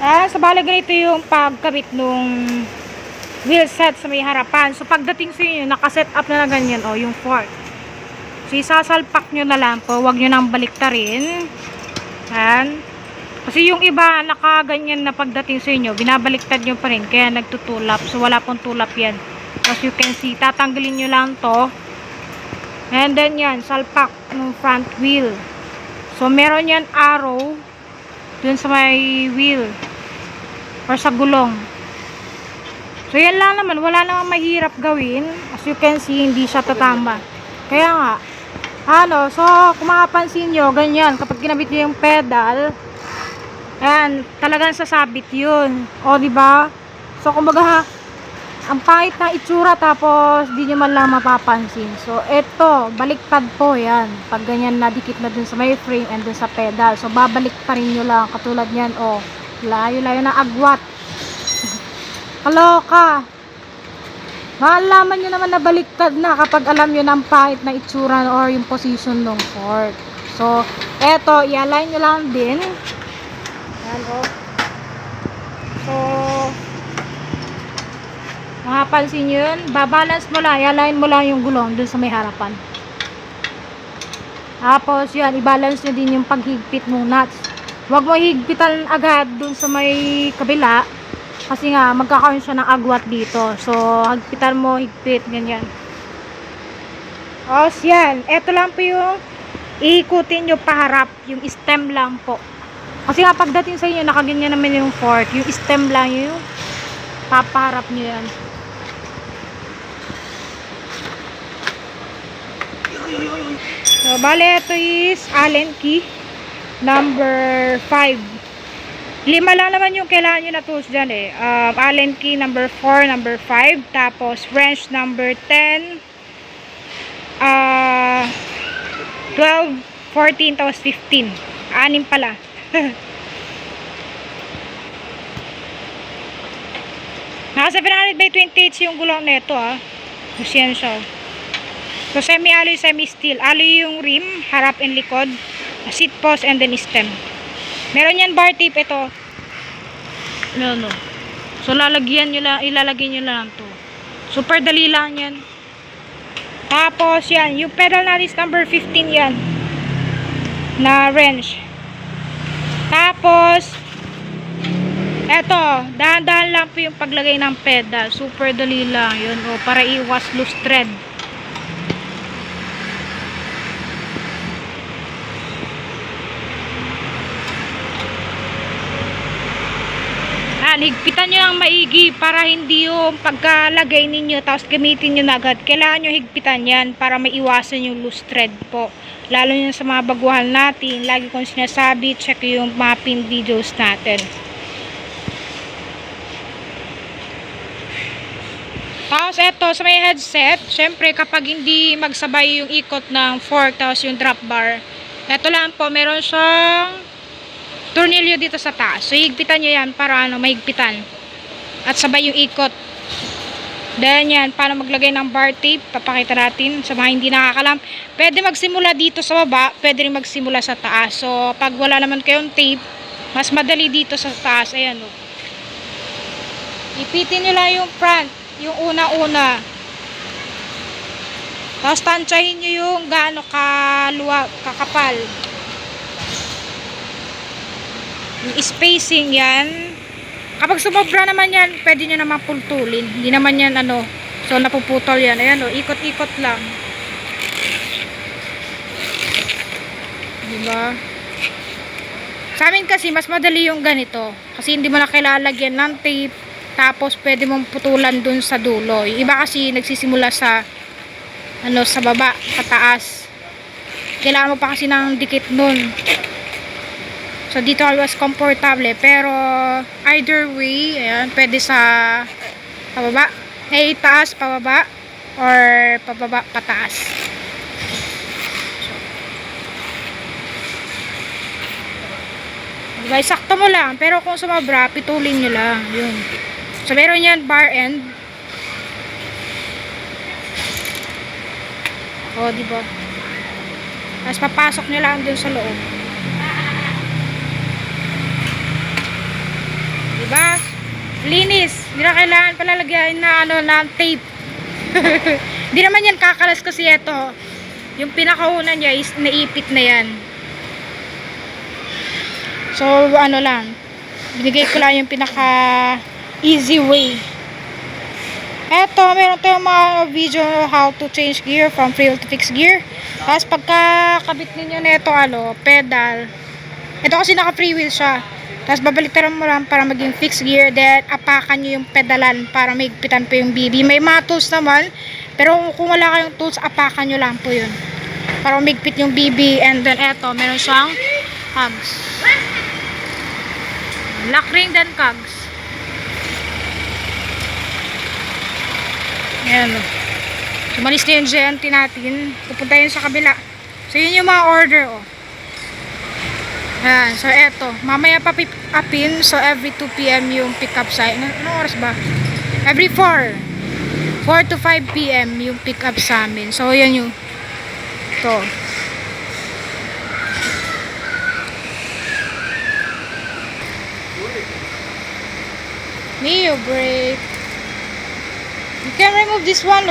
Sa bali ganito yung pagkabit nung wheel set sa may harapan. So pagdating sa inyo, nakaset up na ganyan, o yung fork. So isasalpak nyo na lang po, wag nyo nang baliktarin. Yan. Kasi yung iba nakaganyan na pagdating sa inyo, binabaliktad nyo pa rin, kaya nagtutulap. So wala pong tulap yan. As you can see, tatanggalin nyo lang to. And then yan, salpak ng front wheel. So meron yan arrow dun sa may wheel or sa gulong. So yan lang naman, wala namang mahirap gawin. As you can see, hindi siya tatama. Kaya nga, so kung makapansin nyo, ganyan, kapag kinabit nyo yung pedal, ayan, talagang sasabit yun. O diba? So kumbaga, ang pangit na itsura, tapos di nyo man lang mapapansin. So eto, baliktad po yan. Pag ganyan na dikit na dun sa may frame and dun sa pedal, so babalik pa rin nyo lang, katulad yan. O, layo-layo na agwat. Kaloka. Maalaman nyo naman na baliktad na kapag alam nyo ng pangit na itsura or yung position ng fork. So eto, i-align nyo lang din. Ayan, o. So makapansin nyo yun, babalance mo lang, i-align mo lang yung gulong dun sa may harapan. Tapos yan, i-balance nyo din yung paghigpit ng nuts. Huwag mo higpitan agad dun sa may kabila, kasi nga magkakaroon siya ng agwat dito. So higpitan mo, higpit, ganyan. Tapos yan, eto lang po yung iikutin nyo paharap, yung stem lang po. Kasi nga pagdating sa inyo, nakaganyan naman yung fork, yung stem lang yung papaharap nyo yan. So, bale, ito is Allen key number 5. 5 lang naman yung kailangan nyo na tools dyan eh. Allen key number 4, number 5. Tapos, wrench number 10. 12, 14, tapos 15. 6 pala. Naka 700 by 28 yung gulong na ito Kasi yan siya. So semi-alloy, semi-steel. Alloy yung rim, harap and likod, seat post, and then stem. Meron yan bar tape ito. No. So lalagyan nyo lang, ilalagay nyo lang to. Super dali lang yan. Tapos yan, yung pedal natin is number 15 yan. Na wrench. Tapos eto, dahan-dahan lang po yung paglagay ng pedal. Super dali lang yun. Para iwas loose thread. Higpitan nyo lang maigi para hindi yung pagkalagay ninyo tapos gamitin nyo na agad. Kailangan nyo higpitan yan para maiwasan yung loose thread po. Lalo yung sa mga baguhan natin, lagi kong sinasabi, check yung mapping videos natin. Tapos eto, sa may headset, syempre kapag hindi magsabay yung ikot ng fork tapos yung drop bar, eto lang po, meron siyang tornilyo dito sa taas. So higpitan nyo yan para mahigpitan at sabay yung ikot. Then yan, paano maglagay ng bar tape, papakita natin sa mga hindi nakakalam. Pwede magsimula dito sa baba, pwede rin magsimula sa taas. So pag wala naman kayong tape, mas madali dito sa taas. Ayan ipitin nyo lang yung front, yung una-una. Tapos tansyahin nyo yung gaano kakapal yung spacing yan. Kapag sumobra naman yan, pwede nyo naman pultulin. Hindi naman yan so napuputol yan. Ayan ikot-ikot lang. Diba? Sa amin kasi mas madali yung ganito. Kasi hindi mo na kailangan lagyan ng tape. Tapos pwede mong putulan dun sa dulo. Yung iba kasi nagsisimula sa sa baba, pataas. Kailangan mo pa kasi ng dikit nun. So dito was komportable, pero either way, ayan, pwede sa pababa, taas, pababa, or pababa, pataas. Diba, sakto mo lang, pero kung sumabra, pitulin nyo lang, yun. So meron yan bar end. Diba? Tapos papasok nyo lang dun sa loob. Diba? Linis. Hindi na kailangan palalagyan na ano, na tape. Hindi naman yan kakalas kasi ito. Yung pinakauna niya is naipit na yan. So, ano lang. Binigay ko lang yung pinaka easy way. Eto, meron tayong mga video how to change gear from free wheel to fixed gear. Tapos pagkakabit ninyo na ito, pedal. Ito kasi naka free wheel siya. Tapos babaliktaran mo lang para maging fixed gear. Then apakan nyo yung pedalan para maigpitan po yung BB. May mga tools naman. Pero kung wala kayong tools, apakan nyo lang po yun. Para maigpit yung BB. And then eto, meron siyang cogs. Lock ring then cogs. Ayan. Sumalis na yung GNT natin. Pupunta yun sa kabila. So, yun yung mga order, Ayan. So, eto. Mamaya pa pick upin. So, every 2 PM yung pick up sa... Anong oras ba? Every 4. 4 to 5 PM yung pick up sa amin. So, yun yung... Ito. Neo brake. You can remove this one,